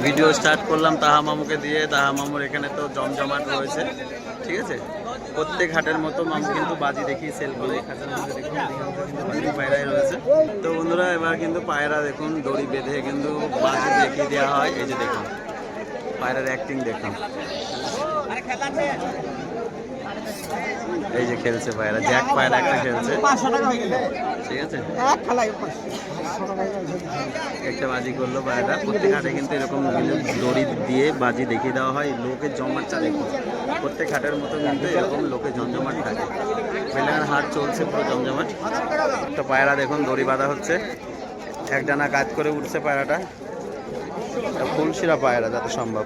Video start করলাম তাহা মামুকে দিয়ে। তাহা মামুর এখানে তো জমজমাট রয়েছে, ঠিক আছে। প্রত্যেক হাটের মতো মামু কিন্তু বাজি দেখিয়ে সেল করে। এই হাটের মধ্যে দেখুন বাজি পায়রাই রয়েছে। তো বন্ধুরা এবার কিন্তু পায়রা দেখুন দড়ি বেঁধে কিন্তু বাজি দেখিয়ে দেওয়া হয়। এই যে দেখুন পায়রার অ্যাক্টিং দেখুন, এই যে খেলছে পায়রা, জ্যাক পায়রা একটা খেলছে, ঠিক আছে। একটা বাজি করলো পায়রা। প্রত্যেক হাটে কিন্তু এরকম দড়ি দিয়ে বাজি দেখিয়ে দেওয়া হয়। লোকের জমাটটা দেখুন, প্রত্যেক হাটের মতো কিন্তু এরকম লোকের জমজমাট থাকে। বেলাগান হাট চলছে পুরো জমজমাট। একটা পায়রা দেখুন দড়ি বাঁধা হচ্ছে, এক ডানা কাজ করে উঠছে পায়রাটা। ফুলশিরা পায়রা যত সম্ভব,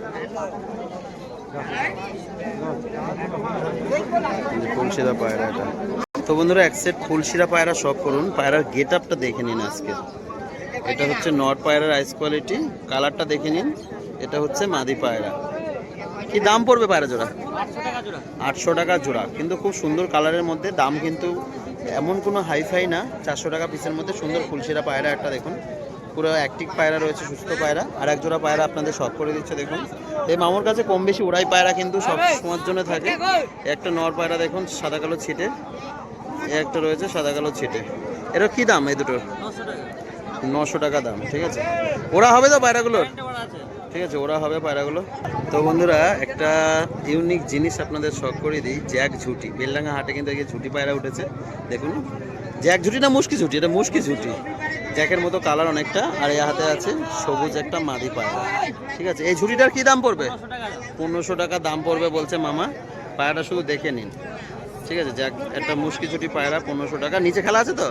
ফুলশিরা পায়রা এটা। তো বন্ধুরা এক সেট ফুলশিরা পায়রা শখ করুন। পায়রার গেট আপটা দেখে নিন আজকে। এটা হচ্ছে নর পায়রার আইস কোয়ালিটি, কালারটা দেখে নিন। এটা হচ্ছে মাদি পায়রা। কি দাম পড়বে পায়রা জোড়া? 800 টাকা জোড়া। কিন্তু খুব সুন্দর কালারের মধ্যে, দাম কিন্তু এমন কোনো হাইফাই না। 400 টাকা পিসের মধ্যে সুন্দর ফুলশিরা পায়রা একটা দেখুন। পুরো অ্যাক্টিভ পায়রা রয়েছে, সুস্থ পায়রা। আর এক জোড়া পায়রা আপনাদের শখ করে দিচ্ছে দেখুন। এই মামুর কাছে কম বেশি ওরাই পায়রা কিন্তু সব সময়ের জন্য থাকে। একটা নর পায়রা দেখুন সাদা কালো ছিটে, একটা রয়েছে সাদা কালো ছিটে। এর কি দাম এই দুটোর? 900 টাকা দাম, ঠিক আছে। ওরা হবে তো পায়রাগুলোর, ঠিক আছে, ওরা হবে পায়রাগুলো। তো বন্ধুরা একটা ইউনিক জিনিস আপনাদের শখ করে দিই, জ্যাক ঝুটি। বেলডাঙ্গা হাটে কিন্তু এই ঝুটি পায়রা উঠেছে দেখুন। জ্যাক ঝুটি না মুশকি ঝুটি? এটা মুশকি ঝুটি, জ্যাকের মতো কালার অনেকটা। আর এই হাতে আছে সবুজ একটা মাদি পায়রা, ঠিক আছে। এই ঝুটিটার কি দাম পড়বে? 1500 টাকা দাম পড়বে বলছে মামা। পায়রাটা শুধু দেখে নিন, ঠিক আছে। জ্যাক একটা মুশকি ঝুটি পায়রা 1500 টাকা। নিচে খেলা আছে তো?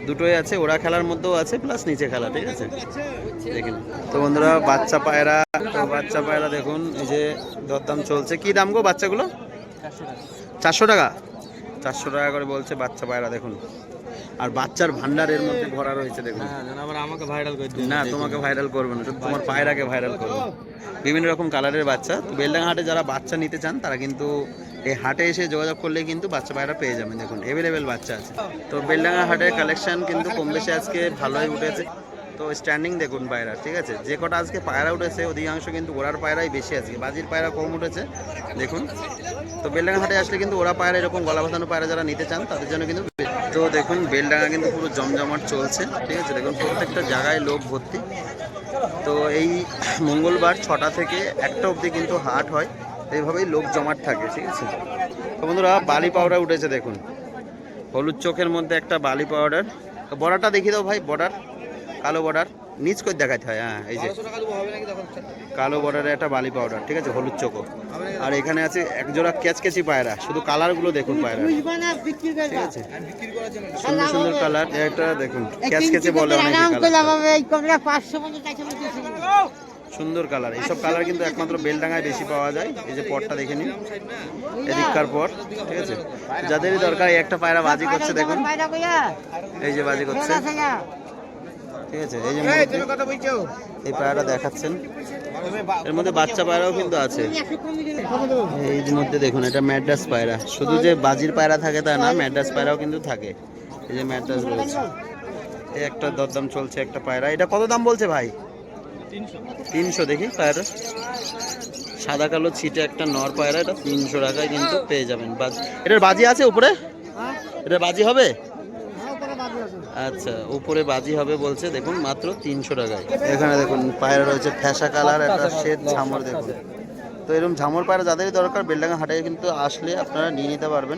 দুটোই আছে, ওরা খেলার মধ্যেও আছে প্লাস নিচে খেলা, ঠিক আছে। দেখুন তো বন্ধুরা বাচ্চা পায়রা। তো বাচ্চা পায়রা দেখুন, এই যে দরদাম চলছে। কি দাম গো বাচ্চাগুলো? 400 টাকা। 400 টাকা করে বলছে বাচ্চা পায়রা দেখুন। আর বাচ্চার ভান্ডার এর মধ্যে ভরা রয়েছে দেখুন। আমাকে ভাইরাল করে দিন না, তোমাকে ভাইরাল করবো না, তোমার পায়রাকে ভাইরাল করবো। বিভিন্ন রকম কালারের বাচ্চা। তো বেলডাঙ্গা হাটে যারা বাচ্চা নিতে চান তারা কিন্তু এই হাটে এসে যোগাযোগ করলে কিন্তু বাচ্চা পায়রা পেয়ে যাবেন। দেখুন অ্যাভেলেবেল বাচ্চা আছে। তো বেলডাঙ্গা হাটের কালেকশন কিন্তু কম বেশি আজকে ভালোই উঠেছে। তো স্ট্যান্ডিং দেখুন পায়রা, ঠিক আছে। যে কটা আজকে পায়রা উঠেছে অধিকাংশ কিন্তু ওরার পায়রাই বেশি আজকে, বাজির পায়রা কম উঠেছে দেখুন। তো বেলডাঙ্গা হাটে আসলে কিন্তু ওরা পায়রা, এরকম গলা বাঁধানো পায়রা যারা নিতে চান তাদের জন্য কিন্তু। তো দেখুন বেলডাঙ্গা কিন্তু পুরো জমজমাট চলছে, ঠিক আছে। দেখুন প্রত্যেকটা জায়গায় লোক ভর্তি। তো এই মঙ্গলবার 6টা থেকে 1টা অবধি কিন্তু হাট হয়, এইভাবেই লোক জমাট থাকে, ঠিক আছে। তো বন্ধুরা বালি পাউডার উঠেছে দেখুন, হলুদ চোখের মধ্যে একটা বালি পাউডার। বর্ডারটা দেখিয়ে দাও ভাই, বর্ডার কালো বর্ডার, নিচ করে দেখাতে হয়। হ্যাঁ এই যে কালো বর্ডারের একটা বালি পাউডার, ঠিক আছে, হলুদ চোখো। আর এখানে আছে একজোড়া ক্যাচকেচি পায়রা, শুধু কালারগুলো দেখুন পায়রা, ঠিক আছে। সুন্দর সুন্দর কালার। একটা দেখুন ক্যাচকেচে বলে সুন্দর কালার। এইসব কালার কিন্তু একমাত্র বেলডাঙ্গায় বেশি পাওয়া যায়। এই যে পটটা দেখে নিন, এদিককার পট, ঠিক আছে। যাদেরই দরকার এই একটা পায়রা বাজি করছে দেখুন, এই যে বাজি করছে, ঠিক আছে। এই যে এই পায়রাটা দেখাচ্ছেন, এর মধ্যে বাচ্চা পায়রাও কিন্তু আছে। এই মধ্যে দেখুন এটা ম্যাড্রাস পায়রা। শুধু যে বাজির পায়রা থাকে তা না, ম্যাড্রাস পায়রাও কিন্তু থাকে। এই যে ম্যাড্রাস রয়েছে। এই একটা দরদাম চলছে একটা পায়রা। এটা কত দাম বলছে ভাই? 300। দেখি পায়রা সাদা কালো ছিটে একটা নর পায়রা, এটা 300 টাকায় কিন্তু পেয়ে যাবেন। এটার বাজি আছে উপরে? এটার বাজি হবে? আচ্ছা উপরে বাজি হবে বলছে দেখুন, মাত্র 300 টাকায়। এখানে দেখুন পায়রা রয়েছে ফ্যাশা কালার, একটা শ্বেত ঝামর দেখুন। তো এরকম ঝামর পায়রা যাদেরই দরকার বেলডাঙ্গা হাটে কিন্তু আসলে আপনারা নিয়ে নিতে পারবেন।